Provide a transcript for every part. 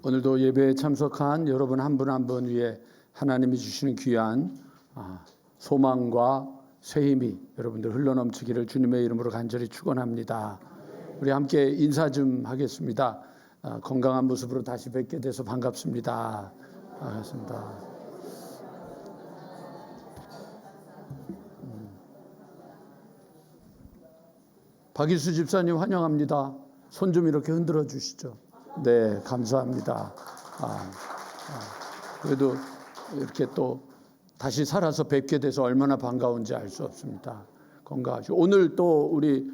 오늘도 예배에 참석한 여러분 한 분 한 분 위에 하나님이 주시는 귀한 소망과 새 힘이 여러분들 흘러넘치기를 주님의 이름으로 간절히 축원합니다. 우리 함께 인사 좀 하겠습니다. 건강한 모습으로 다시 뵙게 돼서 반갑습니다. 반갑습니다. 박일수 집사님 환영합니다. 손 좀 이렇게 흔들어 주시죠. 네, 감사합니다. 그래도 이렇게 또 다시 살아서 뵙게 돼서 얼마나 반가운지 알 수 없습니다. 건강하시고 오늘 또 우리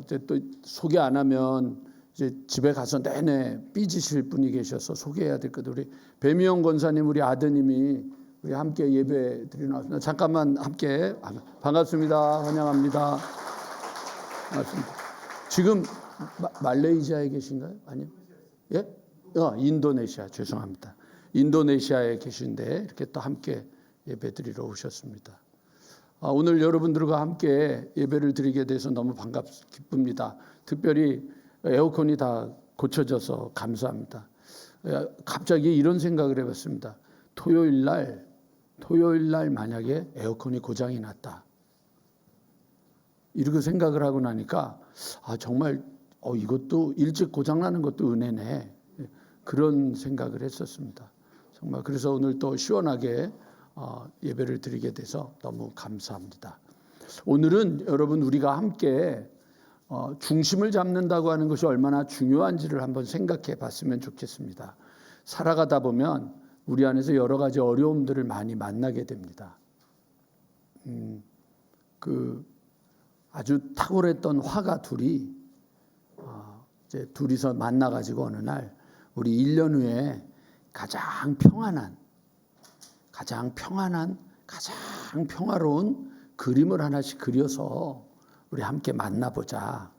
이제 또 소개 안 하면 이제 집에 가서 내내 삐지실 분이 계셔서 소개해야 될 것. 우리 배미영 권사님 우리 아드님이 우리 함께 예배 드리러 나왔습니다. 잠깐만 함께 반갑습니다. 환영합니다. 반갑습니다. 지금 말레이시아에 계신가요? 아니요. 예? 인도네시아 죄송합니다. 인도네시아에 계신데 이렇게 또 함께 예배드리러 오셨습니다. 오늘 여러분들과 함께 예배를 드리게 돼서 너무 기쁩니다. 특별히 에어컨이 다 고쳐져서 감사합니다. 갑자기 이런 생각을 해봤습니다. 토요일 날 만약에 에어컨이 고장이 났다. 이렇게 생각을 하고 나니까 정말 이것도 일찍 고장나는 것도 은혜네. 그런 생각을 했었습니다. 정말 그래서 오늘 또 시원하게 예배를 드리게 돼서 너무 감사합니다. 오늘은 여러분 우리가 함께 중심을 잡는다고 하는 것이 얼마나 중요한지를 한번 생각해 봤으면 좋겠습니다. 살아가다 보면 우리 안에서 여러 가지 어려움들을 많이 만나게 됩니다. 아주 탁월했던 화가 이제 둘이서 만나가지고 어느 날 우리 1년 후에 가장 평화로운 그림을 하나씩 그려서 우리 함께 만나보자.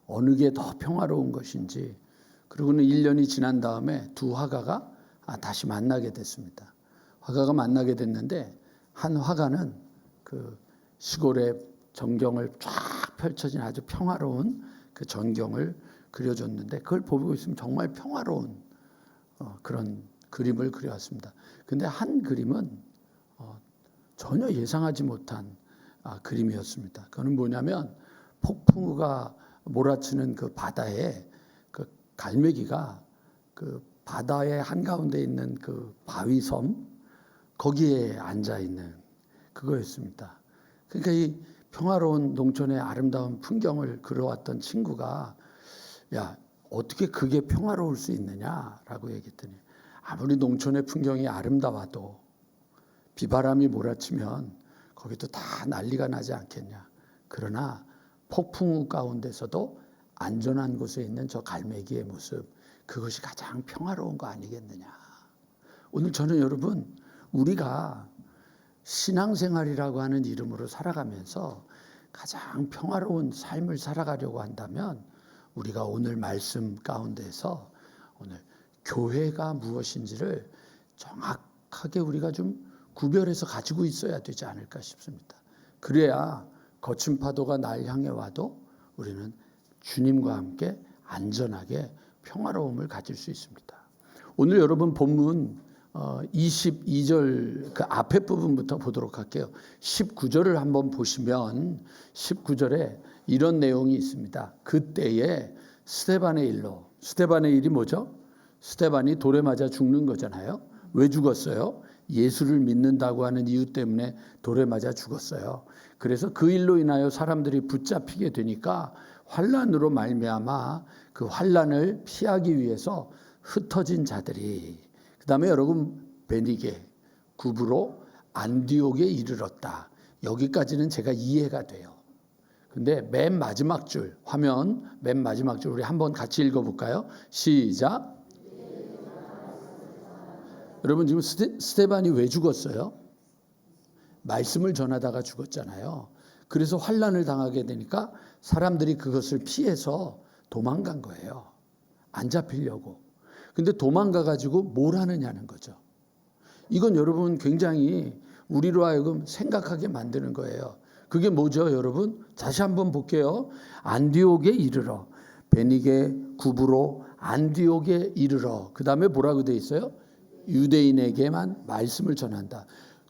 어느 게 더 평화로운 것인지. 그리고는 1년이 지난 다음에 두 화가가 다시 만나게 됐습니다. 화가가 만나게 됐는데 한 화가는 그 시골의 전경을 쫙 펼쳐진 아주 평화로운 그 전경을 그려줬는데 그걸 보고 있으면 정말 평화로운 그런 그림을 그려왔습니다. 근데 한 그림은 전혀 예상하지 못한 그림이었습니다. 그거는 뭐냐면 폭풍우가 몰아치는 그 바다에 그 갈매기가 그 바다의 한가운데 있는 그 바위섬 거기에 앉아 있는 그거였습니다. 그러니까 이 평화로운 농촌의 아름다운 풍경을 그려왔던 친구가 야 어떻게 그게 평화로울 수 있느냐라고 얘기했더니 아무리 농촌의 풍경이 아름다워도 비바람이 몰아치면 거기도 다 난리가 나지 않겠냐. 그러나 폭풍우 가운데서도 안전한 곳에 있는 저 갈매기의 모습 그것이 가장 평화로운 거 아니겠느냐. 오늘 저는 여러분 우리가 신앙생활이라고 하는 이름으로 살아가면서 가장 평화로운 삶을 살아가려고 한다면 우리가 오늘 말씀 가운데서 오늘 교회가 무엇인지를 정확하게 우리가 좀 구별해서 가지고 있어야 되지 않을까 싶습니다. 그래야 거친 파도가 날 향해 와도 우리는 주님과 함께 안전하게 평화로움을 가질 수 있습니다. 오늘 여러분 본문 22절 그 앞에 부분부터 보도록 할게요. 19절을 한번 보시면 19절에 이런 내용이 있습니다. 그때에 스데반의 일이 뭐죠? 스데반이 돌에 맞아 죽는 거잖아요. 왜 죽었어요? 예수를 믿는다고 하는 이유 때문에 돌에 맞아 죽었어요. 그래서 그 일로 인하여 사람들이 붙잡히게 되니까 환난으로 말미암아 그 환난을 피하기 위해서 흩어진 자들이 그 다음에 여러분 베니게 구브로 안디옥에 이르렀다. 여기까지는 제가 이해가 돼요. 근데 맨 마지막 줄 화면 맨 마지막 줄 우리 한번 같이 읽어볼까요? 시작. 여러분 지금 스데반이 왜 죽었어요? 말씀을 전하다가 죽었잖아요. 그래서 환난을 당하게 되니까 사람들이 그것을 피해서 도망간 거예요. 안 잡히려고. 근데 도망가가지고 뭘 하느냐는 거죠. 이건 여러분 굉장히 우리로 하여금 생각하게 만드는 거예요. 그게 뭐죠 여러분? 다시 한번 볼게요. 안디옥에 이르러 베니게 구브로 안디옥에 이르러. 그 다음에 뭐라고 돼 있어요? 유대인에게만 말씀을 전한다.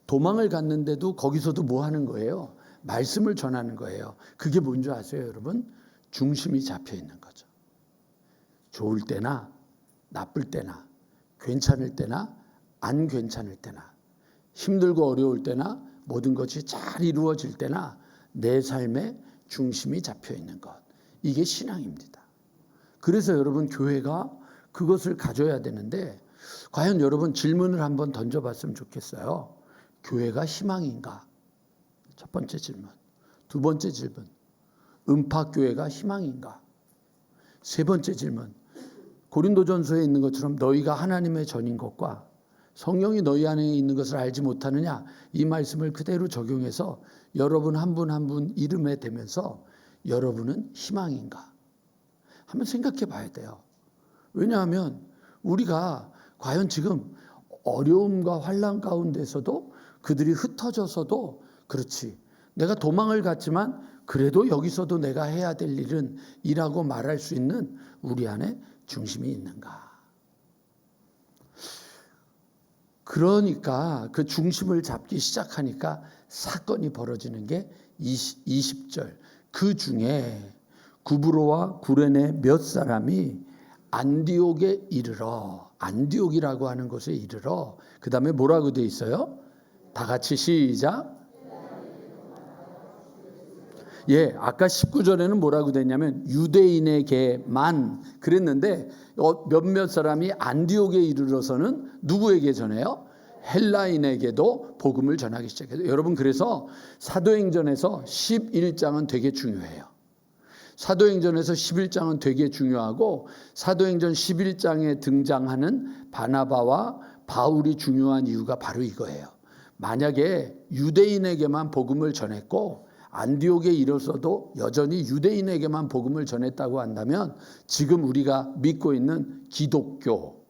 도망을 갔는데도 거기서도 뭐 하는 거예요? 말씀을 전하는 거예요. 그게 뭔지 아세요, 여러분? 중심이 잡혀 있는 거죠. 좋을 때나 나쁠 때나 괜찮을 때나 안 괜찮을 때나 힘들고 어려울 때나 모든 것이 잘 이루어질 때나 내 삶의 중심이 잡혀 있는 것. 이게 신앙입니다. 그래서 여러분 교회가 그것을 가져야 되는데 과연 여러분 질문을 한번 던져봤으면 좋겠어요. 교회가 희망인가? 첫 번째 질문. 두 번째 질문. 음파교회가 희망인가? 세 번째 질문. 고린도전서에 있는 것처럼 너희가 하나님의 전인 것과 성령이 너희 안에 있는 것을 알지 못하느냐? 이 말씀을 그대로 적용해서 여러분 한 분 한 분 이름에 대면서 여러분은 희망인가? 한번 생각해 봐야 돼요. 왜냐하면 우리가 과연 지금 어려움과 환난 가운데서도 그들이 흩어져서도 그렇지. 내가 도망을 갔지만 그래도 여기서도 내가 해야 될 일은 이라고 말할 수 있는 우리 안에 중심이 있는가? 그러니까 그 중심을 잡기 시작하니까 사건이 벌어지는 게 20절. 그 중에 구브로와 구레네 몇 사람이 안디옥에 이르러, 안디옥이라고 하는 곳에 이르러, 그 다음에 뭐라고 돼 있어요? 다 같이 시작. 예, 아까 19절에는 뭐라고 됐냐면 유대인에게만 그랬는데 몇몇 사람이 안디옥에 이르러서는 누구에게 전해요? 헬라인에게도 복음을 전하기 시작해요. 여러분 그래서 사도행전에서 11장은 되게 중요해요. 사도행전에서 11장은 되게 중요하고 사도행전 11장에 등장하는 바나바와 바울이 중요한 이유가 바로 이거예요. 만약에 유대인에게만 복음을 전했고 안디옥에 이르러서도 여전히 유대인에게만 복음을 전했다고 한다면 지금 우리가 믿고 있는 기독교,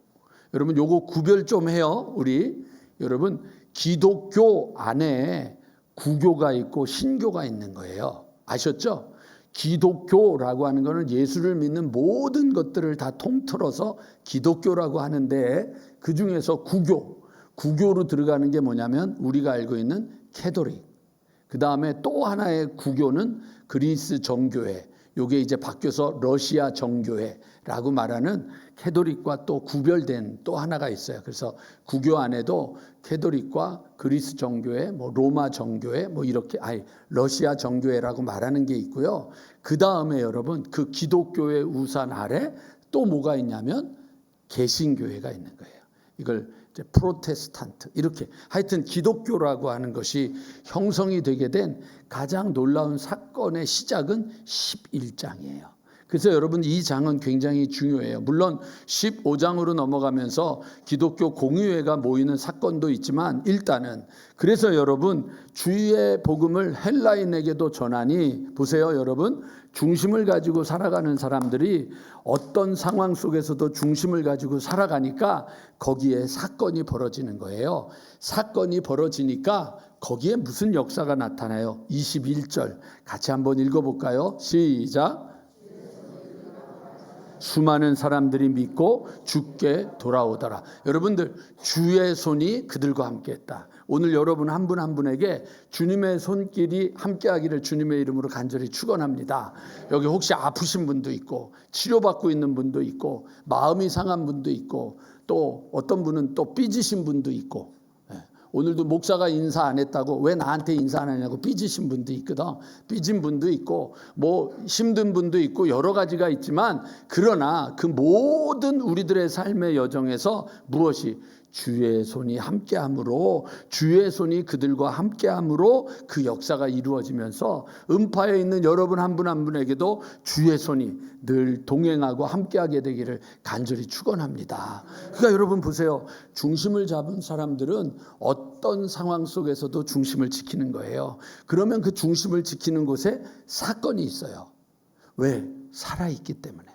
여러분 요거 구별 좀 해요. 우리 여러분 기독교 안에 구교가 있고 신교가 있는 거예요. 아셨죠? 기독교라고 하는 것은 예수를 믿는 모든 것들을 다 통틀어서 기독교라고 하는데 그중에서 구교로 들어가는 게 뭐냐면 우리가 알고 있는 캐토릭, 그 다음에 또 하나의 구교는 그리스 정교회, 이게 이제 바뀌어서 러시아 정교회라고 말하는 캐토릭과 또 구별된 또 하나가 있어요. 그래서 구교 안에도 캐토릭과 그리스 정교회, 뭐 로마 정교회, 뭐 이렇게 러시아 정교회라고 말하는 게 있고요. 그 다음에 여러분 그 기독교의 우산 아래 또 뭐가 있냐면 개신교회가 있는 거예요. 이걸 이제 프로테스탄트 이렇게 하여튼 기독교라고 하는 것이 형성이 되게 된 가장 놀라운 사건의 시작은 11장이에요. 그래서 여러분 이 장은 굉장히 중요해요. 물론 15장으로 넘어가면서 기독교 공의회가 모이는 사건도 있지만 일단은 그래서 여러분 주의 복음을 헬라인에게도 전하니 보세요 여러분 중심을 가지고 살아가는 사람들이 어떤 상황 속에서도 중심을 가지고 살아가니까 거기에 사건이 벌어지는 거예요. 사건이 벌어지니까 거기에 무슨 역사가 나타나요? 21절 같이 한번 읽어볼까요? 시작. 수많은 사람들이 믿고 주께 돌아오더라. 여러분들 주의 손이 그들과 함께했다. 오늘 여러분 한 분 한 분에게 주님의 손길이 함께하기를 주님의 이름으로 간절히 축원합니다. 여기 혹시 아프신 분도 있고 치료받고 있는 분도 있고 마음이 상한 분도 있고 또 어떤 분은 또 삐지신 분도 있고 오늘도 목사가 인사 안 했다고 왜 나한테 인사 안 하냐고 삐지신 분도 있거든. 삐진 분도 있고 뭐 힘든 분도 있고 여러 가지가 있지만 그러나 그 모든 우리들의 삶의 여정에서 무엇이 주의 손이 함께함으로 주의 손이 그들과 함께함으로 그 역사가 이루어지면서 음파에 있는 여러분 한 분 한 분에게도 주의 손이 늘 동행하고 함께하게 되기를 간절히 축원합니다. 그러니까 여러분 보세요. 중심을 잡은 사람들은 어떤 상황 속에서도 중심을 지키는 거예요. 그러면 그 중심을 지키는 곳에 사건이 있어요. 왜? 살아있기 때문에.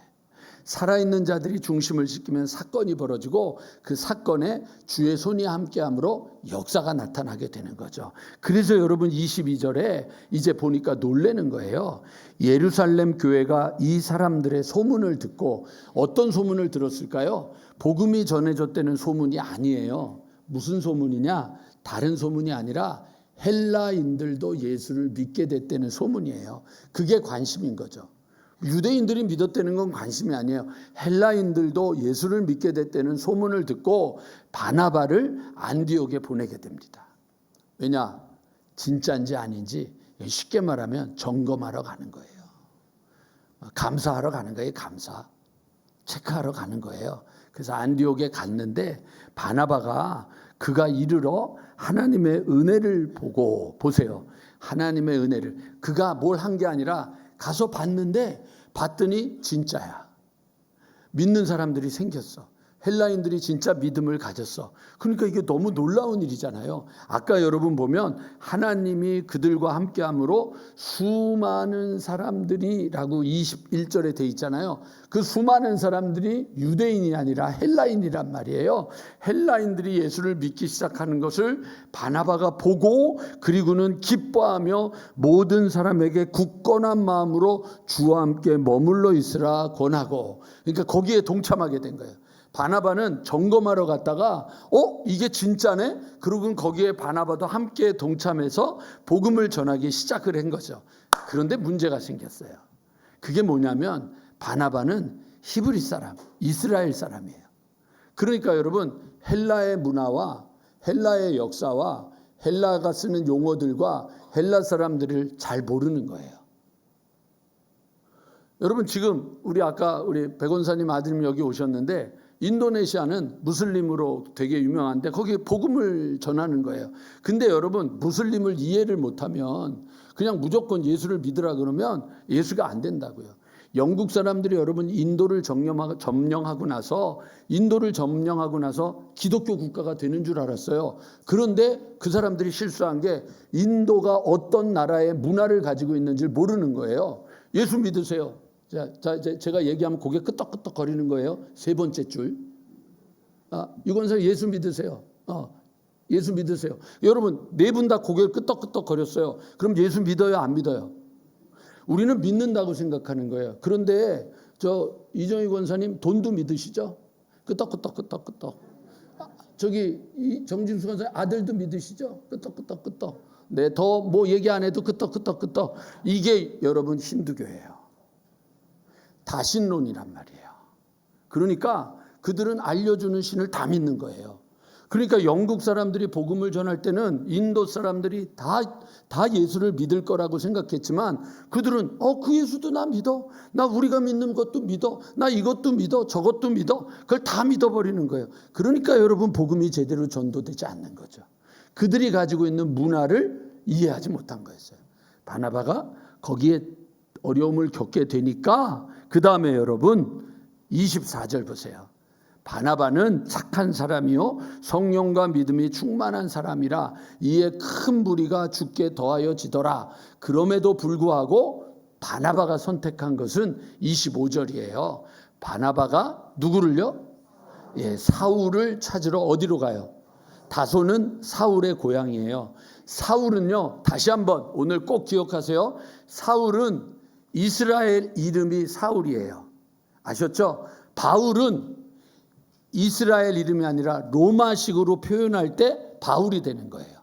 살아있는 자들이 중심을 지키면 사건이 벌어지고 그 사건에 주의 손이 함께함으로 역사가 나타나게 되는 거죠. 그래서 여러분 22절에 이제 보니까 놀라는 거예요. 예루살렘 교회가 이 사람들의 소문을 듣고, 어떤 소문을 들었을까요? 복음이 전해졌다는 소문이 아니에요. 무슨 소문이냐? 다른 소문이 아니라 헬라인들도 예수를 믿게 됐다는 소문이에요. 그게 관심인 거죠. 유대인들이 믿었다는 건 관심이 아니에요. 헬라인들도 예수를 믿게 됐다는 소문을 듣고 바나바를 안디옥에 보내게 됩니다. 왜냐? 진짜인지 아닌지 쉽게 말하면 점검하러 가는 거예요. 감사하러 가는 거예요. 감사. 체크하러 가는 거예요. 그래서 안디옥에 갔는데 바나바가 그가 이르러 하나님의 은혜를 보고, 보세요. 하나님의 은혜를. 그가 뭘 한 게 아니라 가서 봤더니 진짜야. 믿는 사람들이 생겼어. 헬라인들이 진짜 믿음을 가졌어. 그러니까 이게 너무 놀라운 일이잖아요. 아까 여러분 보면 하나님이 그들과 함께함으로 수많은 사람들이라고 21절에 돼 있잖아요. 그 수많은 사람들이 유대인이 아니라 헬라인이란 말이에요. 헬라인들이 예수를 믿기 시작하는 것을 바나바가 보고, 그리고는 기뻐하며 모든 사람에게 굳건한 마음으로 주와 함께 머물러 있으라 권하고, 그러니까 거기에 동참하게 된 거예요. 바나바는 점검하러 갔다가 이게 진짜네? 그러고는 거기에 바나바도 함께 동참해서 복음을 전하기 시작을 한 거죠. 그런데 문제가 생겼어요. 그게 뭐냐면 바나바는 히브리 사람, 이스라엘 사람이에요. 그러니까 여러분, 헬라의 문화와 헬라의 역사와 헬라가 쓰는 용어들과 헬라 사람들을 잘 모르는 거예요. 여러분, 지금 아까 우리 백원사님 아드님 여기 오셨는데, 인도네시아는 무슬림으로 되게 유명한데 거기 복음을 전하는 거예요. 근데 여러분, 무슬림을 이해를 못하면 그냥 무조건 예수를 믿으라 그러면 예수가 안 된다고요. 영국 사람들이 여러분 인도를 점령하고 나서 기독교 국가가 되는 줄 알았어요. 그런데 그 사람들이 실수한 게 인도가 어떤 나라의 문화를 가지고 있는지 모르는 거예요. 예수 믿으세요. 자, 제가 얘기하면 고개 끄덕끄덕 거리는 거예요. 세 번째 줄. 유건사 예수 믿으세요. 예수 믿으세요. 여러분, 네 분 다 고개를 끄덕끄덕 거렸어요. 그럼 예수 믿어요? 안 믿어요? 우리는 믿는다고 생각하는 거예요. 그런데 이정희 권사님 돈도 믿으시죠? 끄덕끄덕. 저기 정진수 권사님 아들도 믿으시죠? 끄덕끄덕. 네, 더 뭐 얘기 안 해도 끄덕끄덕. 이게 여러분 힌두교예요. 다신론이란 말이에요. 그러니까 그들은 알려주는 신을 다 믿는 거예요. 그러니까 영국 사람들이 복음을 전할 때는 인도 사람들이 다 예수를 믿을 거라고 생각했지만, 그들은 그 예수도 나 믿어. 나 우리가 믿는 것도 믿어. 나 이것도 믿어. 저것도 믿어. 그걸 다 믿어버리는 거예요. 그러니까 여러분, 복음이 제대로 전도되지 않는 거죠. 그들이 가지고 있는 문화를 이해하지 못한 거였어요. 바나바가 거기에 어려움을 겪게 되니까, 그 다음에 여러분 24절 보세요. 바나바는 착한 사람이요 성령과 믿음이 충만한 사람이라 이에 큰 무리가 주께 더하여지더라. 그럼에도 불구하고 바나바가 선택한 것은 25절이에요. 바나바가 누구를요? 사울을 찾으러 어디로 가요? 다소는 사울의 고향이에요. 사울은요, 다시 한번 오늘 꼭 기억하세요. 사울은 이스라엘 이름이 사울이에요. 아셨죠? 바울은 이스라엘 이름이 아니라 로마식으로 표현할 때 바울이 되는 거예요.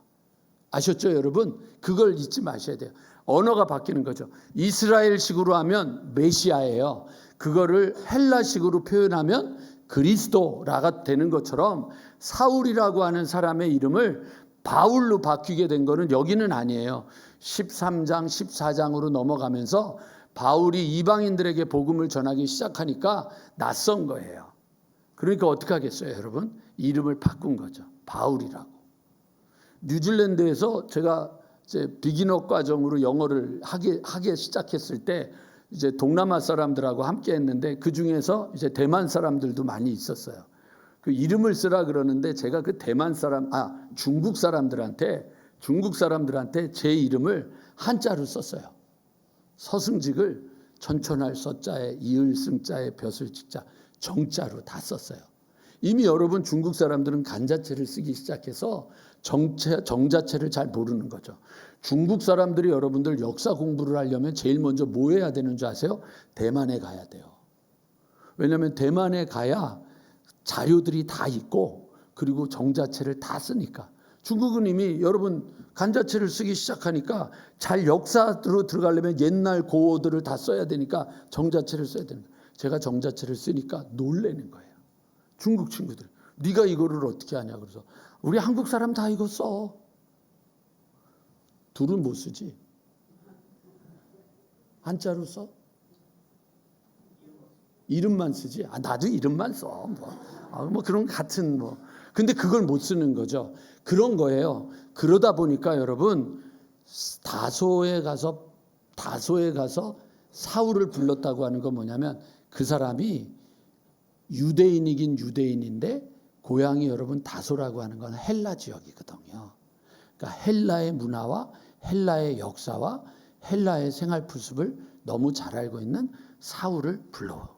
아셨죠, 여러분? 그걸 잊지 마셔야 돼요. 언어가 바뀌는 거죠. 이스라엘식으로 하면 메시아예요. 그거를 헬라식으로 표현하면 그리스도라가 되는 것처럼 사울이라고 하는 사람의 이름을 바울로 바뀌게 된 거는 여기는 아니에요. 13장, 14장으로 넘어가면서 바울이 이방인들에게 복음을 전하기 시작하니까 낯선 거예요. 그러니까 어떻게 하겠어요, 여러분? 이름을 바꾼 거죠. 바울이라고. 뉴질랜드에서 제가 이제 비기너 과정으로 영어를 하게 시작했을 때 이제 동남아 사람들하고 함께 했는데 그 중에서 이제 대만 사람들도 많이 있었어요. 그 이름을 쓰라 그러는데 제가 그 중국 사람들한테 제 이름을 한자로 썼어요. 서승직을 천천할 서자에 이을 승자에 벼슬 직자 정자로 다 썼어요. 이미 여러분 중국 사람들은 간자체를 쓰기 시작해서 정자체를 잘 모르는 거죠. 중국 사람들이 여러분들 역사 공부를 하려면 제일 먼저 뭐 해야 되는 줄 아세요? 대만에 가야 돼요. 왜냐하면 대만에 가야 자료들이 다 있고 그리고 정자체를 다 쓰니까. 중국은 이미 여러분 간자체를 쓰기 시작하니까 잘 역사로 들어가려면 옛날 고어들을 다 써야 되니까 정자체를 써야 되는 거예요. 제가 정자체를 쓰니까 놀라는 거예요. 중국 친구들. 네가 이거를 어떻게 하냐. 그래서 우리 한국 사람 다 이거 써. 둘은 못 쓰지. 한자로 써? 이름만 쓰지. 나도 이름만 써. 뭐 그런 같은 뭐. 근데 그걸 못 쓰는 거죠. 그런 거예요. 그러다 보니까 여러분 다소에 가서 사울을 불렀다고 하는 건 뭐냐면 그 사람이 유대인이긴 유대인인데 고향이 여러분 다소라고 하는 건 헬라 지역이거든요. 그러니까 헬라의 문화와 헬라의 역사와 헬라의 생활 풍습을 너무 잘 알고 있는 사울을 불러.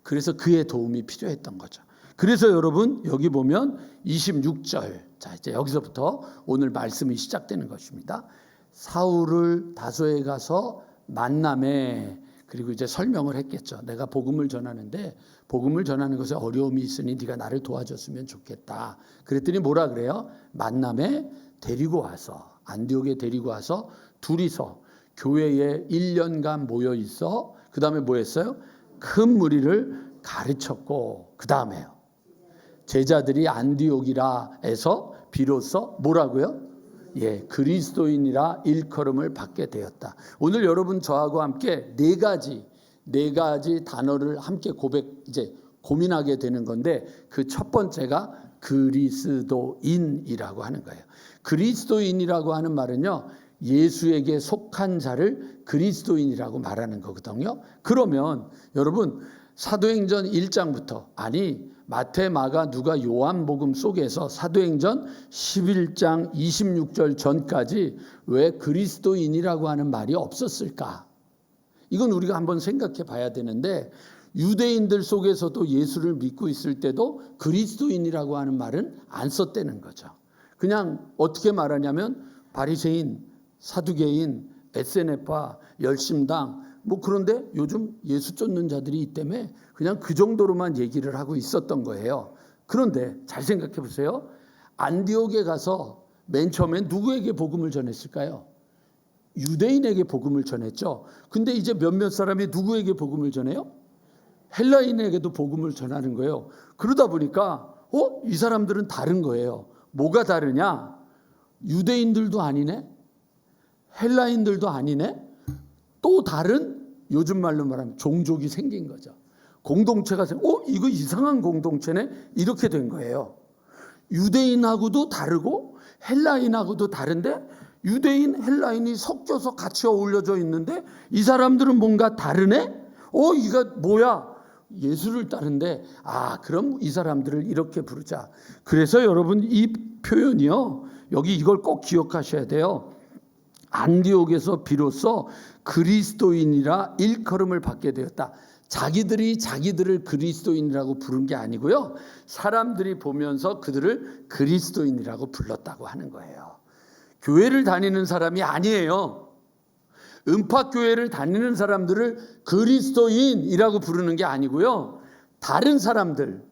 그래서 그의 도움이 필요했던 거죠. 그래서 여러분 여기 보면 26절. 자, 이제 여기서부터 오늘 말씀이 시작되는 것입니다. 사울을 다소에 가서 만남에 그리고 이제 설명을 했겠죠. 내가 복음을 전하는데 복음을 전하는 것에 어려움이 있으니 네가 나를 도와줬으면 좋겠다. 그랬더니 뭐라 그래요? 만남에 데리고 와서 안디옥에 데리고 와서 둘이서 교회에 1년간 모여 있어. 그 다음에 뭐 했어요? 큰 무리를 가르쳤고 그 다음에요. 제자들이 안디옥이라 해서 비로소 뭐라고요? 그리스도인이라 일컬음을 받게 되었다. 오늘 여러분 저하고 함께 네 가지 단어를 함께 고민하게 되는 건데 그 첫 번째가 그리스도인이라고 하는 거예요. 그리스도인이라고 하는 말은요. 예수에게 속한 자를 그리스도인이라고 말하는 거거든요. 그러면 여러분 사도행전 1장부터 마태, 마가, 누가, 요한복음 속에서 사도행전 11장 26절 전까지 왜 그리스도인이라고 하는 말이 없었을까? 이건 우리가 한번 생각해 봐야 되는데 유대인들 속에서도 예수를 믿고 있을 때도 그리스도인이라고 하는 말은 안 썼다는 거죠. 그냥 어떻게 말하냐면 바리새인, 사두개인, SNF파, 열심당 그런데 요즘 예수 쫓는 자들이 있다며 그냥 그 정도로만 얘기를 하고 있었던 거예요. 그런데 잘 생각해 보세요. 안디옥에 가서 맨 처음에 누구에게 복음을 전했을까요? 유대인에게 복음을 전했죠. 근데 이제 몇몇 사람이 누구에게 복음을 전해요? 헬라인에게도 복음을 전하는 거예요. 그러다 보니까 이 사람들은 다른 거예요. 뭐가 다르냐? 유대인들도 아니네. 헬라인들도 아니네. 또 다른 요즘 말로 말하면 종족이 생긴 거죠. 공동체가 이거 이상한 공동체네. 이렇게 된 거예요. 유대인하고도 다르고 헬라인하고도 다른데 유대인, 헬라인이 섞여서 같이 어울려져 있는데 이 사람들은 뭔가 다르네. 이거 뭐야? 예수를 따른데 그럼 이 사람들을 이렇게 부르자. 그래서 여러분 이 표현이요. 여기 이걸 꼭 기억하셔야 돼요. 안디옥에서 비로소 그리스도인이라 일컬음을 받게 되었다. 자기들이 자기들을 그리스도인이라고 부른 게 아니고요. 사람들이 보면서 그들을 그리스도인이라고 불렀다고 하는 거예요. 교회를 다니는 사람이 아니에요. 음파교회를 다니는 사람들을 그리스도인이라고 부르는 게 아니고요. 다른 사람들,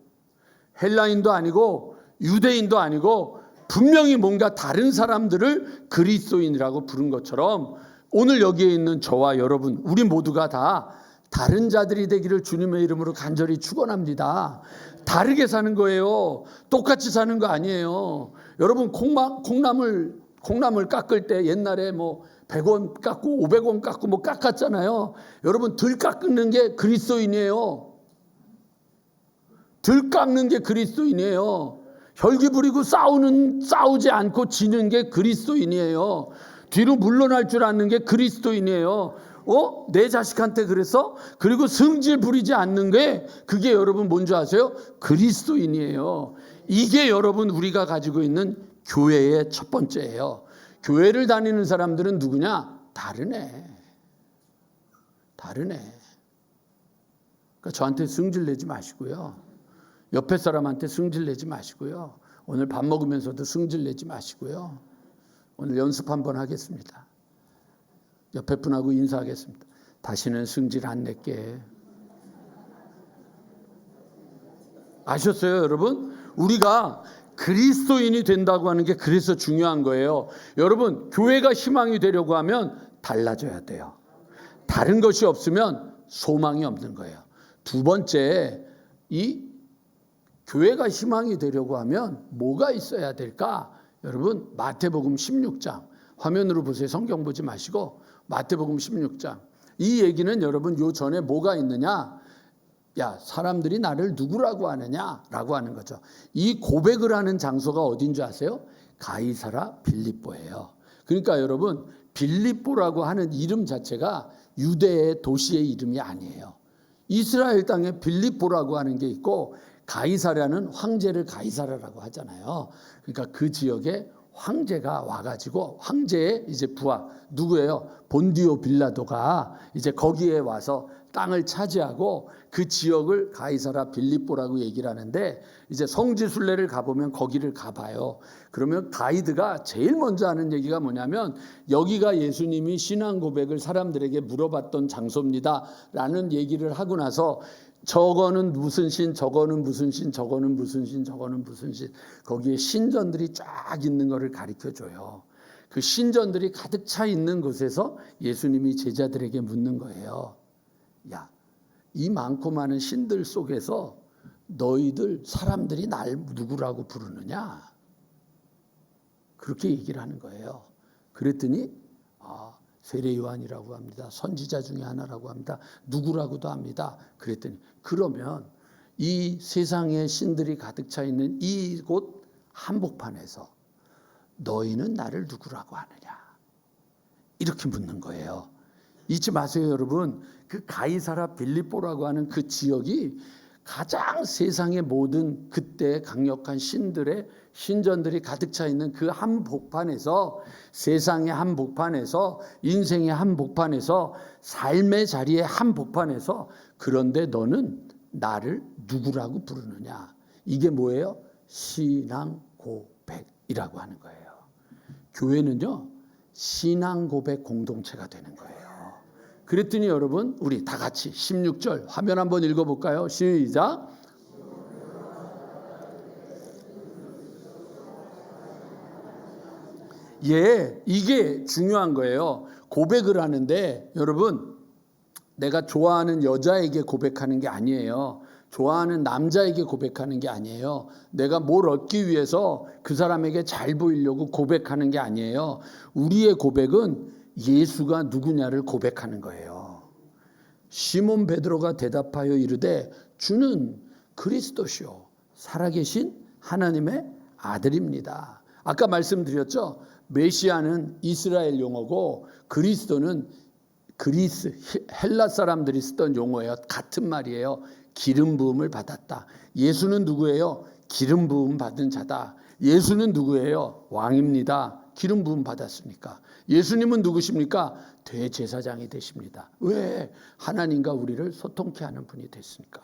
헬라인도 아니고 유대인도 아니고 분명히 뭔가 다른 사람들을 그리스도인이라고 부른 것처럼 오늘 여기에 있는 저와 여러분 우리 모두가 다 다른 자들이 되기를 주님의 이름으로 간절히 축원합니다. 다르게 사는 거예요. 똑같이 사는 거 아니에요. 여러분 콩나물 깎을 때 옛날에 100원 깎고 500원 깎고 깎았잖아요. 여러분 들 깎는 게 그리스도인이에요. 들 깎는 게 그리스도인이에요. 혈기 부리고 싸우지 않고 지는 게 그리스도인이에요. 뒤로 물러날 줄 아는 게 그리스도인이에요. 내 자식한테 그래서 그리고 승질 부리지 않는 게 그게 여러분 뭔지 아세요? 그리스도인이에요. 이게 여러분 우리가 가지고 있는 교회의 첫 번째예요. 교회를 다니는 사람들은 누구냐? 다르네. 다르네. 그러니까 저한테 승질 내지 마시고요. 옆에 사람한테 승질 내지 마시고요. 오늘 밥 먹으면서도 승질 내지 마시고요. 오늘 연습 한번 하겠습니다. 옆에 분하고 인사하겠습니다. 다시는 승질 안 낼게. 아셨어요, 여러분? 우리가 그리스도인이 된다고 하는 게 그래서 중요한 거예요. 여러분, 교회가 희망이 되려고 하면 달라져야 돼요. 다른 것이 없으면 소망이 없는 거예요. 두 번째, 이 교회가 희망이 되려고 하면 뭐가 있어야 될까? 여러분, 마태복음 16장 화면으로 보세요. 성경 보지 마시고 마태복음 16장. 이 얘기는 여러분 요 전에 뭐가 있느냐? 야, 사람들이 나를 누구라고 하느냐라고 하는 거죠. 이 고백을 하는 장소가 어딘 줄 아세요? 가이사라 빌립보예요. 그러니까 여러분, 빌립보라고 하는 이름 자체가 유대의 도시의 이름이 아니에요. 이스라엘 땅에 빌립보라고 하는 게 있고, 가이사라는 황제를 가이사라라고 하잖아요. 그러니까 그 지역에 황제가 와가지고, 황제의 이제 부하 누구예요? 본디오 빌라도가 이제 거기에 와서 땅을 차지하고 그 지역을 가이사라 빌립보라고 얘기를 하는데, 이제 성지순례를 가보면 거기를 가봐요. 그러면 가이드가 제일 먼저 하는 얘기가 뭐냐면, 여기가 예수님이 신앙 고백을 사람들에게 물어봤던 장소입니다 라는 얘기를 하고 나서, 저거는 무슨 신, 저거는 무슨 신, 저거는 무슨 신, 저거는 무슨 신, 거기에 신전들이 쫙 있는 거를 가르쳐줘요. 그 신전들이 가득 차 있는 곳에서 예수님이 제자들에게 묻는 거예요. 야, 이 많고 많은 신들 속에서 너희들 사람들이 날 누구라고 부르느냐? 그렇게 얘기를 하는 거예요. 그랬더니 세례 요한이라고 합니다. 선지자 중에 하나라고 합니다. 누구라고도 합니다. 그랬더니, 그러면 이 세상에 신들이 가득 차 있는 이곳 한복판에서 너희는 나를 누구라고 하느냐? 이렇게 묻는 거예요. 잊지 마세요, 여러분. 그 가이사라 빌립보라고 하는 그 지역이 가장 세상의 모든 그때 강력한 신들의 신전들이 가득 차 있는 그 한복판에서, 세상의 한복판에서, 인생의 한복판에서, 삶의 자리의 한복판에서, 그런데 너는 나를 누구라고 부르느냐? 이게 뭐예요? 신앙 고백이라고 하는 거예요. 교회는요, 신앙 고백 공동체가 되는 거예요. 그랬더니 여러분, 우리 다 같이 16절 화면 한번 읽어볼까요? 시작. 예, 이게 중요한 거예요. 고백을 하는데 여러분, 내가 좋아하는 여자에게 고백하는 게 아니에요. 좋아하는 남자에게 고백하는 게 아니에요. 내가 뭘 얻기 위해서 그 사람에게 잘 보이려고 고백하는 게 아니에요. 우리의 고백은 예수가 누구냐를 고백하는 거예요. 시몬 베드로가 대답하여 이르되 주는 그리스도시요 살아계신 하나님의 아들입니다. 아까 말씀드렸죠. 메시아는 이스라엘 용어고 그리스도는 그리스 헬라 사람들이 쓰던 용어예요. 같은 말이에요. 기름 부음을 받았다. 예수는 누구예요? 기름 부음 받은 자다. 예수는 누구예요? 왕입니다. 기름 부음 받았으니까. 예수님은 누구십니까? 대제사장이 되십니다. 왜? 하나님과 우리를 소통케 하는 분이 됐으니까.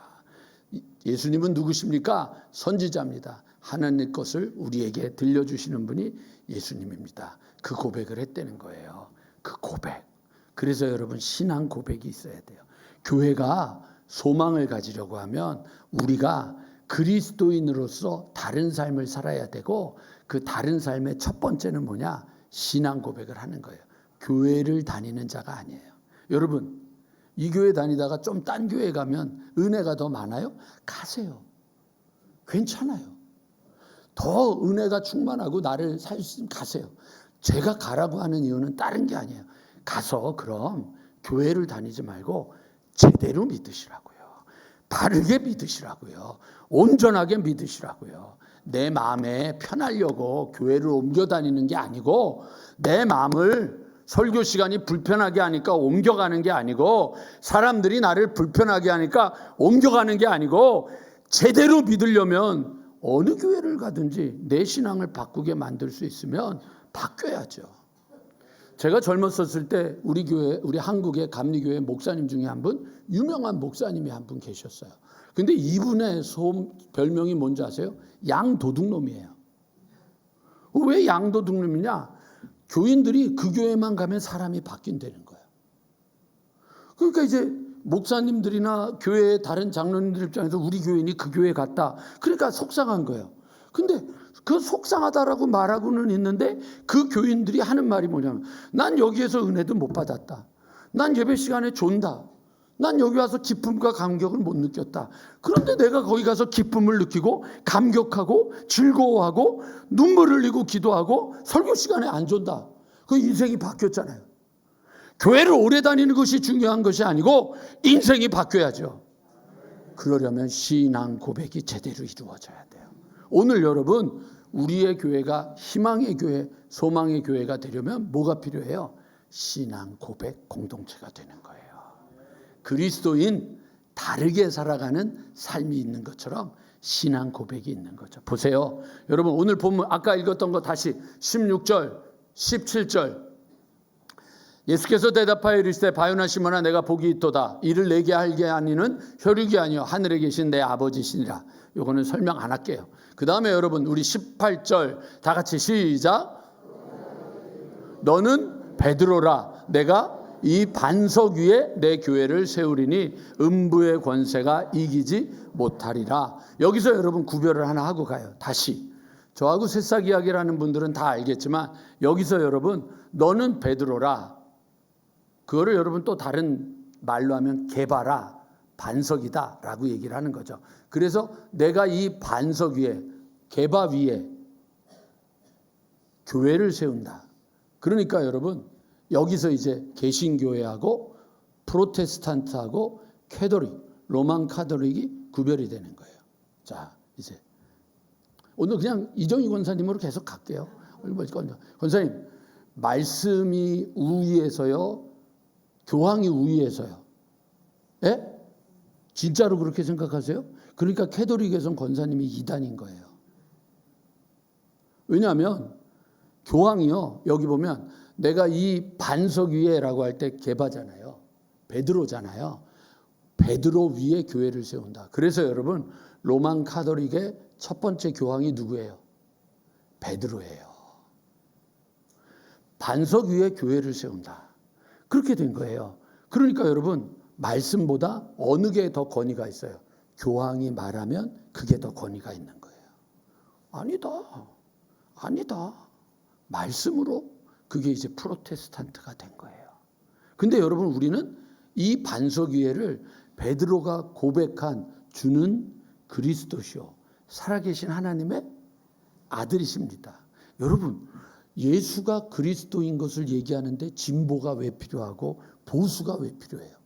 예수님은 누구십니까? 선지자입니다. 하나님 것을 우리에게 들려주시는 분이 예수님입니다. 그 고백을 했다는 거예요. 그 고백. 그래서 여러분, 신앙 고백이 있어야 돼요. 교회가 소망을 가지려고 하면 우리가 그리스도인으로서 다른 삶을 살아야 되고, 그 다른 삶의 첫 번째는 뭐냐? 신앙 고백을 하는 거예요. 교회를 다니는 자가 아니에요. 여러분, 이 교회 다니다가 좀 딴 교회 가면 은혜가 더 많아요? 가세요. 괜찮아요. 더 은혜가 충만하고 나를 살 수 있으면 가세요. 제가 가라고 하는 이유는 다른 게 아니에요. 가서 그럼 교회를 다니지 말고 제대로 믿으시라고요. 바르게 믿으시라고요. 온전하게 믿으시라고요. 내 마음에 편하려고 교회를 옮겨 다니는 게 아니고, 내 마음을 설교 시간이 불편하게 하니까 옮겨가는 게 아니고, 사람들이 나를 불편하게 하니까 옮겨가는 게 아니고, 제대로 믿으려면 어느 교회를 가든지 내 신앙을 바꾸게 만들 수 있으면 바뀌어야죠. 제가 젊었었을 때 우리 교회, 우리 한국의 감리교회 목사님 중에 한 분, 유명한 목사님이 한 분 계셨어요. 근데 이분의 별명이 뭔지 아세요? 양도둑놈이에요. 왜 양도둑놈이냐? 교인들이 그 교회만 가면 사람이 바뀐다는 거예요. 그러니까 이제 목사님들이나 교회의 다른 장로님들 입장에서 우리 교인이 그 교회에 갔다. 그러니까 속상한 거예요. 근데 그 속상하다라고 말하고는 있는데 그 교인들이 하는 말이 뭐냐면 난 여기에서 은혜도 못 받았다. 난 예배 시간에 존다. 난 여기 와서 기쁨과 감격을 못 느꼈다. 그런데 내가 거기 가서 기쁨을 느끼고 감격하고 즐거워하고 눈물 흘리고 기도하고 설교 시간에 안 존다. 그 인생이 바뀌었잖아요. 교회를 오래 다니는 것이 중요한 것이 아니고 인생이 바뀌어야죠. 그러려면 신앙 고백이 제대로 이루어져야 돼요. 오늘 여러분, 우리의 교회가 희망의 교회, 소망의 교회가 되려면 뭐가 필요해요? 신앙 고백 공동체가 되는 거예요. 그리스도인 다르게 살아가는 삶이 있는 것처럼 신앙 고백이 있는 거죠. 보세요. 여러분, 오늘 본문 아까 읽었던 거 다시 16절, 17절. 예수께서 대답하여 이르시되 바요나 시몬아 내가 복이 있도다. 이를 내게 알게 하니는 혈육이 아니요 하늘에 계신 내 아버지시니라. 요거는 설명 안 할게요. 그 다음에 여러분 우리 18절 다 같이 시작. 너는 베드로라. 내가 이 반석 위에 내 교회를 세우리니 음부의 권세가 이기지 못하리라. 여기서 여러분 구별을 하나 하고 가요. 다시. 저하고 새싹 이야기를 하는 분들은 다 알겠지만 여기서 여러분 너는 베드로라. 그거를 여러분 또 다른 말로 하면 개바라, 반석이다 라고 얘기를 하는 거죠. 그래서 내가 이 반석 위에, 개바 위에 교회를 세운다. 그러니까 여러분 여기서 이제 개신교회하고 프로테스탄트하고 캐도릭, 로만 카톨릭이 구별이 되는 거예요. 자, 이제 오늘 그냥 이정희 권사님으로 계속 갈게요. 권사님, 말씀이 우위에서요, 교황이 우위에서요. 예? 진짜로 그렇게 생각하세요? 그러니까 캐톨릭에서는 권사님이 이단인 거예요. 왜냐하면 교황이요, 여기 보면 내가 이 반석 위에라고 할 때 개바잖아요. 베드로잖아요. 베드로 위에 교회를 세운다. 그래서 여러분 로만 카톨릭의 첫 번째 교황이 누구예요? 베드로예요. 반석 위에 교회를 세운다. 그렇게 된 거예요. 그러니까 여러분 말씀보다 어느 게 더 권위가 있어요? 교황이 말하면 그게 더 권위가 있는 거예요. 아니다. 말씀으로 그게 이제 프로테스탄트가 된 거예요. 근데 여러분 우리는 이 반석 위에를 베드로가 고백한 주는 그리스도시요 살아계신 하나님의 아들이십니다. 여러분 예수가 그리스도인 것을 얘기하는데 진보가 왜 필요하고 보수가 왜 필요해요?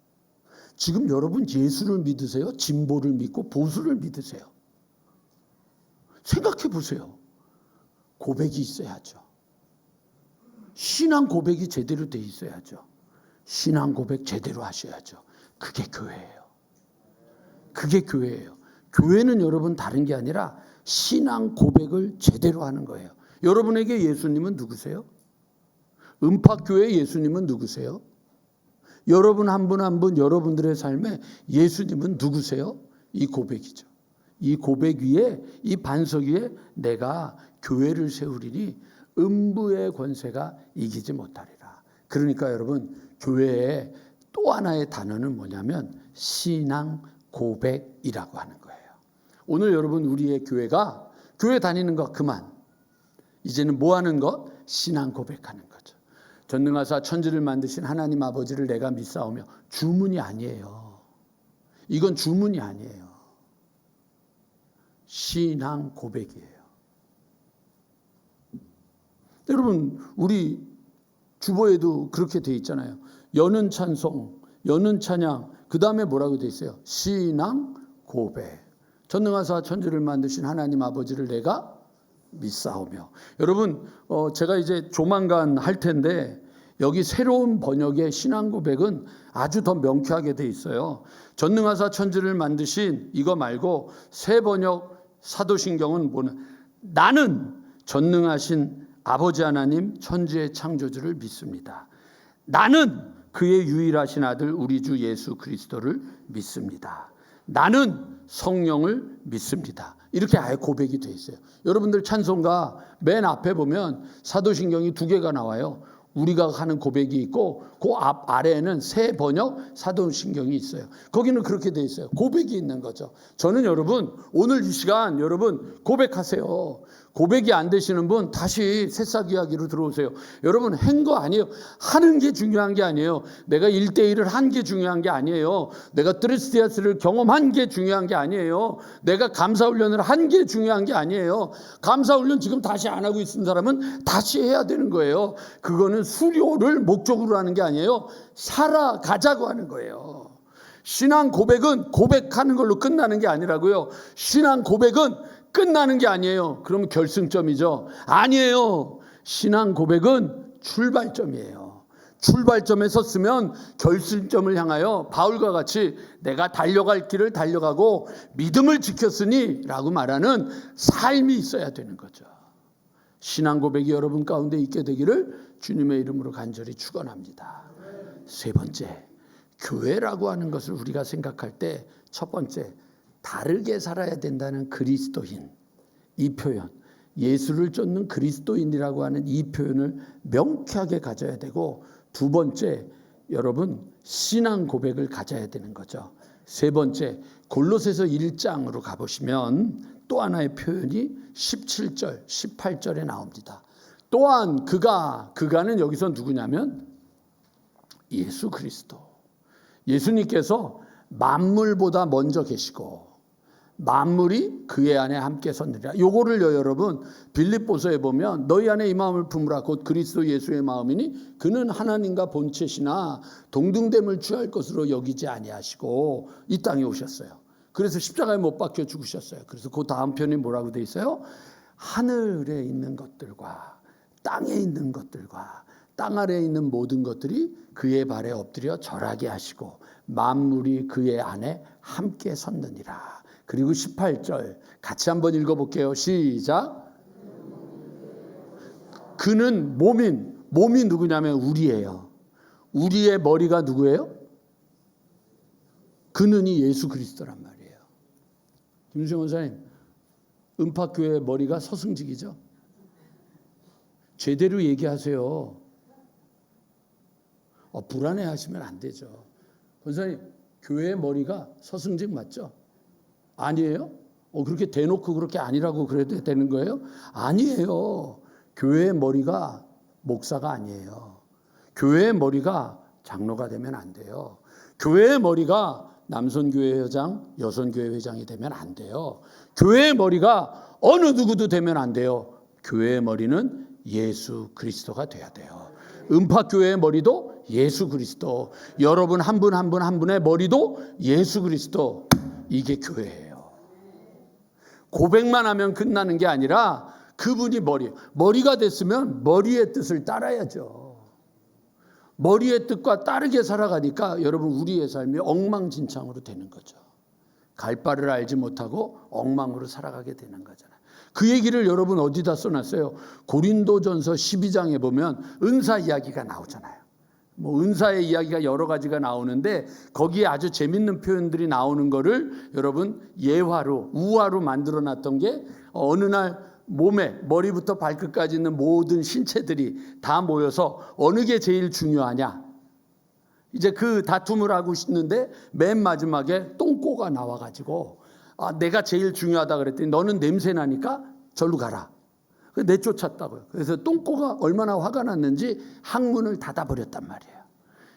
지금 여러분 예수를 믿으세요? 진보를 믿고 보수를 믿으세요? 생각해 보세요. 고백이 있어야죠. 신앙 고백이 제대로 돼 있어야죠. 신앙 고백 제대로 하셔야죠. 그게 교회예요. 그게 교회예요. 교회는 여러분 다른 게 아니라 신앙 고백을 제대로 하는 거예요. 여러분에게 예수님은 누구세요? 음팍교회 예수님은 누구세요? 여러분 한 분 한 분 여러분들의 삶에 예수님은 누구세요? 이 고백이죠. 이 고백 위에 이 반석 위에 내가 교회를 세우리니 음부의 권세가 이기지 못하리라. 그러니까 여러분 교회의 또 하나의 단어는 뭐냐면 신앙 고백이라고 하는 거예요. 오늘 여러분 우리의 교회가 교회 다니는 것 그만. 이제는 뭐 하는 것? 신앙 고백하는 거죠. 전능하사 천지를 만드신 하나님 아버지를 내가 믿사오며 주문이 아니에요. 이건 주문이 아니에요. 신앙 고백이에요. 여러분 우리 주보에도 그렇게 돼 있잖아요. 여는 찬송, 여는 찬양, 그 다음에 뭐라고 돼 있어요? 신앙 고백. 전능하사 천지를 만드신 하나님 아버지를 내가 믿사오며. 여러분 제가 이제 조만간 할 텐데 여기 새로운 번역의 신앙 고백은 아주 더 명쾌하게 돼 있어요. 전능하사 천지를 만드신 이거 말고 새 번역 사도신경은 뭐는 나는 전능하신 아버지 하나님 천지의 창조주를 믿습니다. 나는 그의 유일하신 아들 우리 주 예수 그리스도를 믿습니다. 나는 성령을 믿습니다. 이렇게 아예 고백이 돼 있어요. 여러분들 찬송가 맨 앞에 보면 사도신경이 2개가 나와요. 우리가 하는 고백이 있고 그 아래에는 새 번역 사도신경이 있어요. 거기는 그렇게 돼 있어요. 고백이 있는 거죠. 저는 여러분 오늘 이 시간 여러분 고백하세요. 고백이 안 되시는 분 다시 새싹 이야기로 들어오세요. 여러분 한 거 아니에요. 하는 게 중요한 게 아니에요. 내가 1대1을 한 게 중요한 게 아니에요. 내가 트리스티아스를 경험한 게 중요한 게 아니에요. 내가 감사훈련을 한 게 중요한 게 아니에요. 감사훈련 지금 다시 안 하고 있는 사람은 다시 해야 되는 거예요. 그거는 수료를 목적으로 하는 게 아니에요. 살아가자고 하는 거예요. 신앙 고백은 고백하는 걸로 끝나는 게 아니라고요. 신앙 고백은 끝나는 게 아니에요. 그러면 결승점이죠. 아니에요. 신앙 고백은 출발점이에요. 출발점에 섰으면 결승점을 향하여 바울과 같이 내가 달려갈 길을 달려가고 믿음을 지켰으니 라고 말하는 삶이 있어야 되는 거죠. 신앙 고백이 여러분 가운데 있게 되기를 주님의 이름으로 간절히 축원합니다. 세 번째, 교회라고 하는 것을 우리가 생각할 때 첫 번째, 다르게 살아야 된다는 그리스도인, 이 표현, 예수를 쫓는 그리스도인이라고 하는 이 표현을 명쾌하게 가져야 되고, 두 번째, 여러분 신앙 고백을 가져야 되는 거죠. 세 번째, 골로새서 1장으로 가보시면 또 하나의 표현이 17절, 18절에 나옵니다. 또한 그가는 여기서 누구냐면 예수 그리스도. 예수님께서 만물보다 먼저 계시고 만물이 그의 안에 함께 섰느니라. 요거를요 여러분 빌립보서에 보면 너희 안에 이 마음을 품으라 곧 그리스도 예수의 마음이니 그는 하나님과 본체시나 동등됨을 취할 것으로 여기지 아니하시고 이 땅에 오셨어요. 그래서 십자가에 못 박혀 죽으셨어요. 그래서 그 다음 편이 뭐라고 돼 있어요? 하늘에 있는 것들과 땅에 있는 것들과 땅 아래에 있는 모든 것들이 그의 발에 엎드려 절하게 하시고 만물이 그의 안에 함께 섰느니라. 그리고 18절 같이 한번 읽어볼게요. 시작. 그는 몸이 누구냐면 우리예요. 우리의 머리가 누구예요? 그는이 예수 그리스도란 말이에요. 김수영 원사님, 은팍교회 머리가 서승직이죠? 제대로 얘기하세요. 불안해하시면 안 되죠. 원사님, 교회의 머리가 서승직 맞죠? 아니에요? 그렇게 대놓고 그렇게 아니라고 그래도 되는 거예요? 아니에요. 교회의 머리가 목사가 아니에요. 교회의 머리가 장로가 되면 안 돼요. 교회의 머리가 남선교회 회장, 여선교회 회장이 되면 안 돼요. 교회의 머리가 어느 누구도 되면 안 돼요. 교회의 머리는 예수 그리스도가 돼야 돼요. 은팍교회의 머리도 예수 그리스도, 여러분 한 분 한 분 한 분의 머리도 예수 그리스도. 이게 교회예요. 고백만 하면 끝나는 게 아니라 그분이 머리가 됐으면 머리의 뜻을 따라야죠. 머리의 뜻과 따르게 살아가니까 여러분 우리의 삶이 엉망진창으로 되는 거죠. 갈 바를 알지 못하고 엉망으로 살아가게 되는 거잖아요. 그 얘기를 여러분 어디다 써놨어요? 고린도전서 12장에 보면 은사 이야기가 나오잖아요. 은사의 이야기가 여러 가지가 나오는데 거기에 아주 재밌는 표현들이 나오는 거를 여러분 우화로 만들어놨던 게 어느 날 몸에 머리부터 발끝까지 있는 모든 신체들이 다 모여서 어느 게 제일 중요하냐, 이제 그 다툼을 하고 있는데 맨 마지막에 똥꼬가 나와가지고 내가 제일 중요하다 그랬더니 너는 냄새 나니까 절로 가라. 내쫓았다고요. 그래서 똥꼬가 얼마나 화가 났는지 항문을 닫아버렸단 말이에요.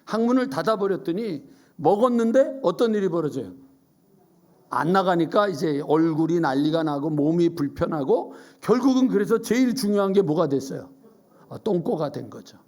항문을 닫아버렸더니 먹었는데 어떤 일이 벌어져요? 안 나가니까 이제 얼굴이 난리가 나고 몸이 불편하고 결국은 그래서 제일 중요한 게 뭐가 됐어요? 똥꼬가 된 거죠.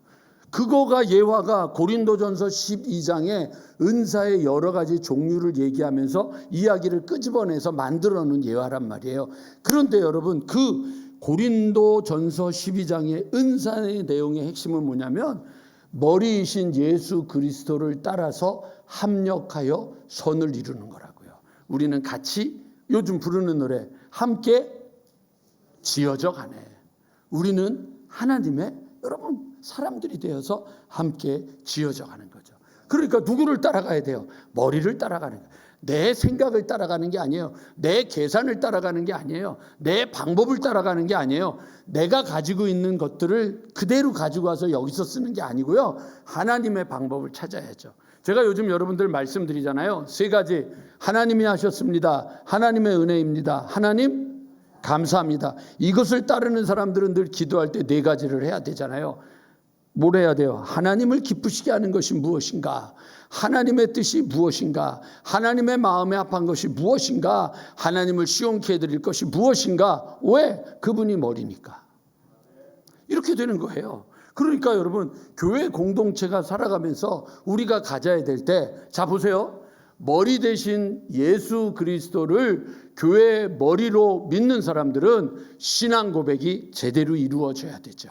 그거가 예화가 고린도전서 12장에 은사의 여러 가지 종류를 얘기하면서 이야기를 끄집어내서 만들어놓은 예화란 말이에요. 그런데 여러분 그 고린도전서 12장의 은사의 내용의 핵심은 뭐냐면 머리이신 예수 그리스도를 따라서 합력하여 선을 이루는 거라고요. 우리는 같이 요즘 부르는 노래 함께 지어져 가네. 우리는 하나님의 여러분 사람들이 되어서 함께 지어져 가는 거죠. 그러니까 누구를 따라가야 돼요? 머리를 따라가는 거예요. 내 생각을 따라가는 게 아니에요. 내 계산을 따라가는 게 아니에요. 내 방법을 따라가는 게 아니에요. 내가 가지고 있는 것들을 그대로 가지고 와서 여기서 쓰는 게 아니고요. 하나님의 방법을 찾아야죠. 제가 요즘 여러분들 말씀드리잖아요. 3가지. 하나님이 하셨습니다. 하나님의 은혜입니다. 하나님 감사합니다. 이것을 따르는 사람들은 늘 기도할 때 4가지를 해야 되잖아요. 뭘 해야 돼요? 하나님을 기쁘시게 하는 것이 무엇인가? 하나님의 뜻이 무엇인가? 하나님의 마음에 합한 것이 무엇인가? 하나님을 시원케 해드릴 것이 무엇인가? 왜? 그분이 머리니까. 이렇게 되는 거예요. 그러니까 여러분 교회 공동체가 살아가면서 우리가 가져야 될 때, 자 보세요. 머리 대신 예수 그리스도를 교회의 머리로 믿는 사람들은 신앙 고백이 제대로 이루어져야 되죠.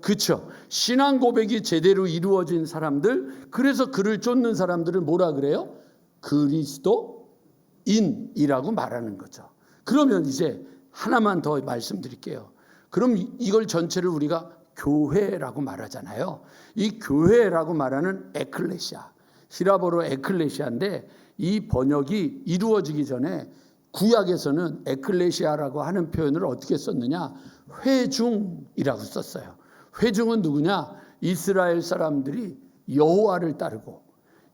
그렇죠. 신앙 고백이 제대로 이루어진 사람들, 그래서 그를 쫓는 사람들을 뭐라 그래요? 그리스도인이라고 말하는 거죠. 그러면 이제 하나만 더 말씀드릴게요. 그럼 이걸 전체를 우리가 교회라고 말하잖아요. 이 교회라고 말하는 에클레시아, 히라보로 에클레시아인데, 이 번역이 이루어지기 전에 구약에서는 에클레시아라고 하는 표현을 어떻게 썼느냐? 회중이라고 썼어요. 회중은 누구냐? 이스라엘 사람들이 여호와를 따르고,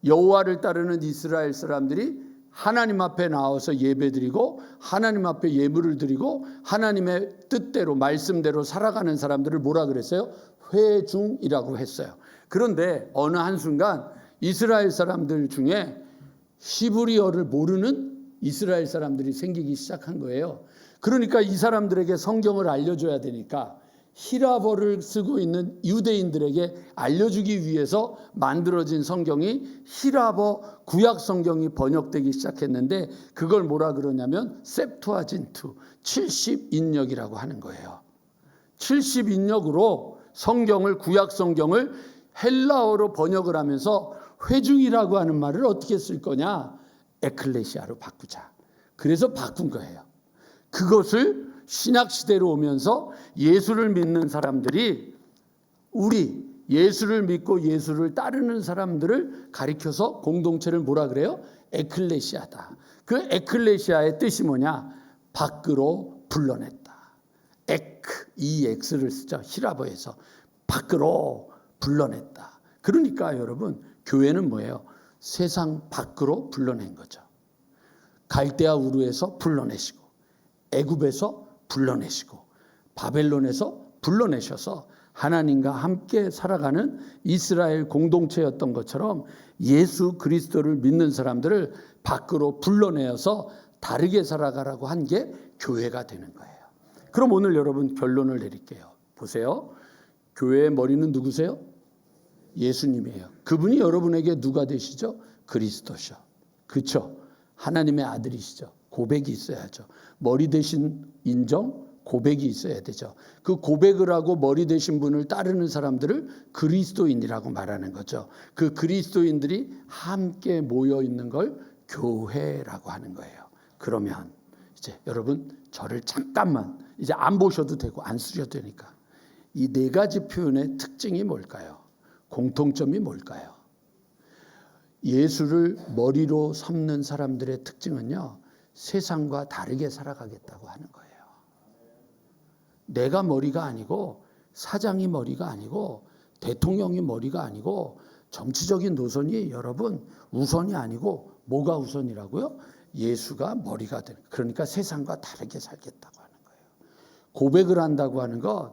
여호와를 따르는 이스라엘 사람들이 하나님 앞에 나와서 예배드리고 하나님 앞에 예물을 드리고 하나님의 뜻대로 말씀대로 살아가는 사람들을 뭐라 그랬어요? 회중이라고 했어요. 그런데 어느 한순간 이스라엘 사람들 중에 히브리어를 모르는 이스라엘 사람들이 생기기 시작한 거예요. 그러니까 이 사람들에게 성경을 알려줘야 되니까 히라보를 쓰고 있는 유대인들에게 알려주기 위해서 만들어진 성경이 히라보 구약 성경이 번역되기 시작했는데, 그걸 뭐라 그러냐면 셉투아진트, 70인역이라고 하는 거예요. 70인역으로 성경을, 구약 성경을 헬라어로 번역을 하면서 회중이라고 하는 말을 어떻게 쓸 거냐? 에클레시아로 바꾸자. 그래서 바꾼 거예요. 그것을 신약시대로 오면서 예수를 믿는 사람들이, 우리 예수를 믿고 예수를 따르는 사람들을 가리켜서 공동체를 뭐라 그래요? 에클레시아다. 그 에클레시아의 뜻이 뭐냐? 밖으로 불러냈다. EX를 쓰죠. 히라보에서 밖으로 불러냈다. 그러니까 여러분 교회는 뭐예요? 세상 밖으로 불러낸 거죠. 갈대아 우르에서 불러내시고, 애굽에서 불러내시고, 바벨론에서 불러내셔서 하나님과 함께 살아가는 이스라엘 공동체였던 것처럼 예수 그리스도를 믿는 사람들을 밖으로 불러내어서 다르게 살아가라고 한 게 교회가 되는 거예요. 그럼 오늘 여러분 결론을 내릴게요. 보세요. 교회의 머리는 누구세요? 예수님이에요. 그분이 여러분에게 누가 되시죠? 그리스도셔. 그렇죠? 하나님의 아들이시죠. 고백이 있어야죠. 머리 대신 인정, 고백이 있어야 되죠. 그 고백을 하고 머리 대신 분을 따르는 사람들을 그리스도인이라고 말하는 거죠. 그 그리스도인들이 함께 모여 있는 걸 교회라고 하는 거예요. 그러면 이제 여러분 저를 잠깐만, 이제 안 보셔도 되고 안 쓰셔도 되니까, 이 4가지 표현의 특징이 뭘까요? 공통점이 뭘까요? 예수를 머리로 삼는 사람들의 특징은요, 세상과 다르게 살아가겠다고 하는 거예요. 내가 머리가 아니고, 사장이 머리가 아니고, 대통령이 머리가 아니고, 정치적인 노선이 여러분 우선이 아니고 뭐가 우선이라고요? 예수가 머리가 되는, 그러니까 세상과 다르게 살겠다고 하는 거예요. 고백을 한다고 하는 건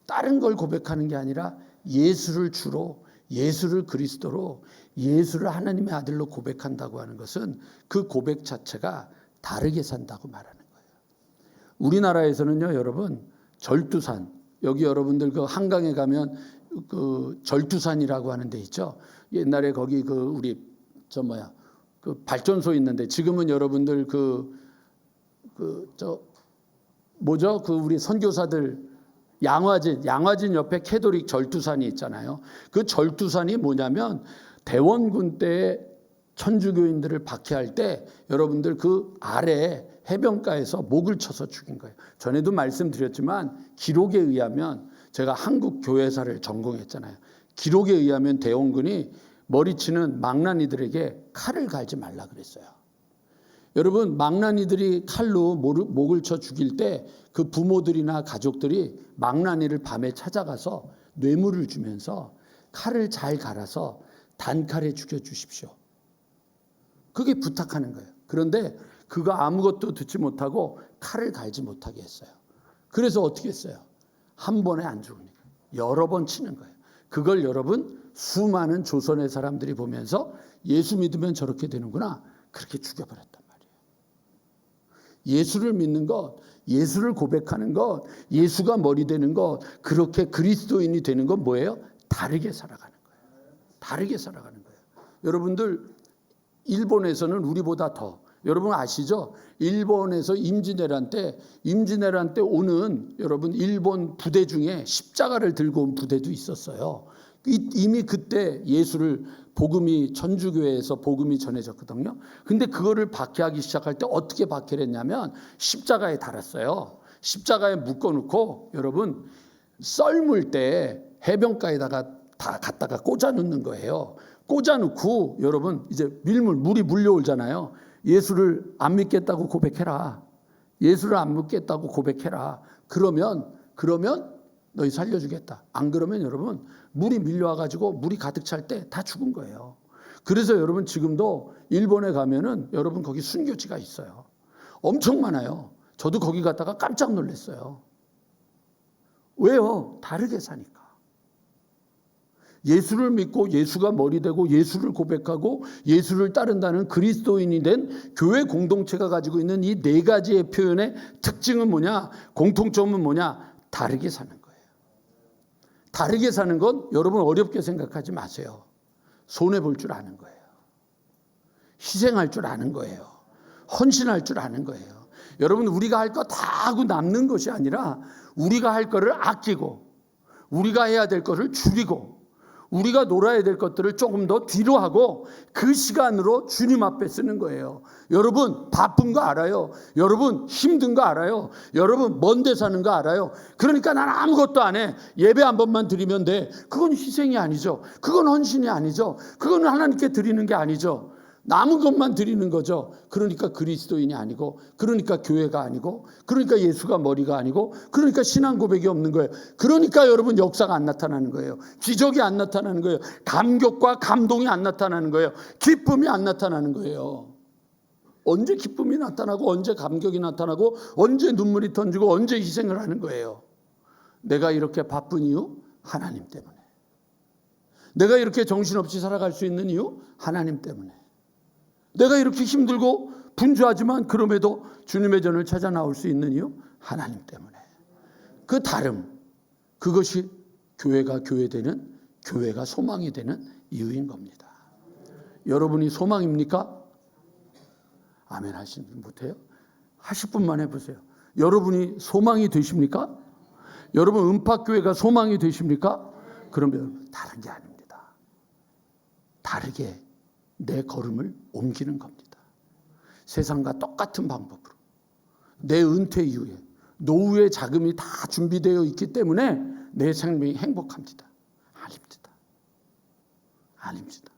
다른 걸 고백하는 게 아니라 예수를 주로, 예수를 그리스도로, 예수를 하나님의 아들로 고백한다고 하는 것은 그 고백 자체가 다르게 산다고 말하는 거예요. 우리나라에서는요, 여러분, 절두산, 여기 여러분들 그 한강에 가면 그 절두산이라고 하는 데 있죠. 옛날에 거기 그 우리 그 발전소 있는데, 지금은 여러분들 우리 선교사들 양화진 옆에 캐도릭 절두산이 있잖아요. 그 절두산이 뭐냐면 대원군 때 천주교인들을 박해할 때 여러분들 그 아래에 해변가에서 목을 쳐서 죽인 거예요. 전에도 말씀드렸지만 기록에 의하면 제가 한국 교회사를 전공했잖아요. 기록에 의하면 대원군이 머리치는 망나니들에게 칼을 갈지 말라 그랬어요. 여러분, 망나니들이 칼로 목을 쳐 죽일 때 그 부모들이나 가족들이 망나니를 밤에 찾아가서 뇌물을 주면서 칼을 잘 갈아서 단칼에 죽여주십시오. 그게 부탁하는 거예요. 그런데 그거 아무것도 듣지 못하고 칼을 갈지 못하게 했어요. 그래서 어떻게 했어요? 한 번에 안 죽으니까 여러 번 치는 거예요. 그걸 여러분 수많은 조선의 사람들이 보면서 예수 믿으면 저렇게 되는구나, 그렇게 죽여버렸단 말이에요. 예수를 믿는 것, 예수를 고백하는 것, 예수가 머리 되는 것, 그렇게 그리스도인이 되는 건 뭐예요? 다르게 살아가는 거예요. 다르게 살아가는 거예요. 여러분들 일본에서는 우리보다 더, 여러분 아시죠? 일본에서 임진왜란 때 오는 여러분 일본 부대 중에 십자가를 들고 온 부대도 있었어요. 이미 그때 예수를 복음이 천주교회에서 복음이 전해졌거든요. 근데 그거를 박해하기 시작할 때 어떻게 박해를 했냐면 십자가에 달았어요. 십자가에 묶어놓고 여러분 썰물 때 해변가에다가 다 갖다가 꽂아 놓는 거예요. 꽂아 놓고 여러분 이제 물이 물려오잖아요. 예수를 안 믿겠다고 고백해라. 예수를 안 믿겠다고 고백해라. 그러면 너희 살려주겠다. 안 그러면 여러분 물이 밀려와가지고 물이 가득 찰 때 다 죽은 거예요. 그래서 여러분 지금도 일본에 가면은 여러분 거기 순교지가 있어요. 엄청 많아요. 저도 거기 갔다가 깜짝 놀랐어요. 왜요? 다르게 사니까. 예수를 믿고 예수가 머리 되고 예수를 고백하고 예수를 따른다는 그리스도인이 된 교회 공동체가 가지고 있는 이 네 가지의 표현의 특징은 뭐냐? 공통점은 뭐냐? 다르게 사는 거예요. 다르게 사는 건 여러분 어렵게 생각하지 마세요. 손해볼 줄 아는 거예요. 희생할 줄 아는 거예요. 헌신할 줄 아는 거예요. 여러분 우리가 할 거 다 하고 남는 것이 아니라 우리가 할 거를 아끼고 우리가 해야 될 것을 줄이고 우리가 놀아야 될 것들을 조금 더 뒤로 하고 그 시간으로 주님 앞에 쓰는 거예요. 여러분 바쁜 거 알아요. 여러분 힘든 거 알아요. 여러분 먼 데 사는 거 알아요. 그러니까 난 아무것도 안 해. 예배 한 번만 드리면 돼. 그건 희생이 아니죠. 그건 헌신이 아니죠. 그건 하나님께 드리는 게 아니죠. 남은 것만 드리는 거죠. 그러니까 그리스도인이 아니고, 그러니까 교회가 아니고, 그러니까 예수가 머리가 아니고, 그러니까 신앙 고백이 없는 거예요. 그러니까 여러분 역사가 안 나타나는 거예요. 기적이 안 나타나는 거예요. 감격과 감동이 안 나타나는 거예요. 기쁨이 안 나타나는 거예요. 언제 기쁨이 나타나고 언제 감격이 나타나고 언제 눈물이 던지고 언제 희생을 하는 거예요. 내가 이렇게 바쁜 이유? 하나님 때문에. 내가 이렇게 정신없이 살아갈 수 있는 이유? 하나님 때문에. 내가 이렇게 힘들고 분주하지만 그럼에도 주님의 전을 찾아 나올 수 있는 이유? 하나님 때문에. 그 다름, 그것이 교회가 교회되는, 교회가 소망이 되는 이유인 겁니다. 여러분이 소망입니까? 아멘 하시는 분 못해요? 하실 분만 해보세요. 여러분이 소망이 되십니까? 여러분 은팍교회가 소망이 되십니까? 그러면 다른 게 아닙니다. 다르게 내 걸음을 옮기는 겁니다. 세상과 똑같은 방법으로. 내 은퇴 이후에 노후의 자금이 다 준비되어 있기 때문에 내 생명이 행복합니다. 아닙니다. 아닙니다.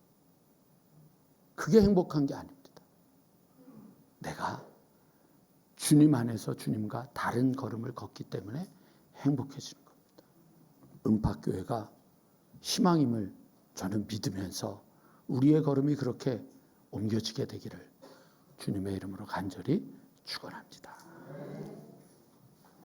그게 행복한 게 아닙니다. 내가 주님 안에서 주님과 다른 걸음을 걷기 때문에 행복해지는 겁니다. 은팍교회가 희망임을 저는 믿으면서 우리의 걸음이 그렇게 옮겨지게 되기를 주님의 이름으로 간절히 축원합니다.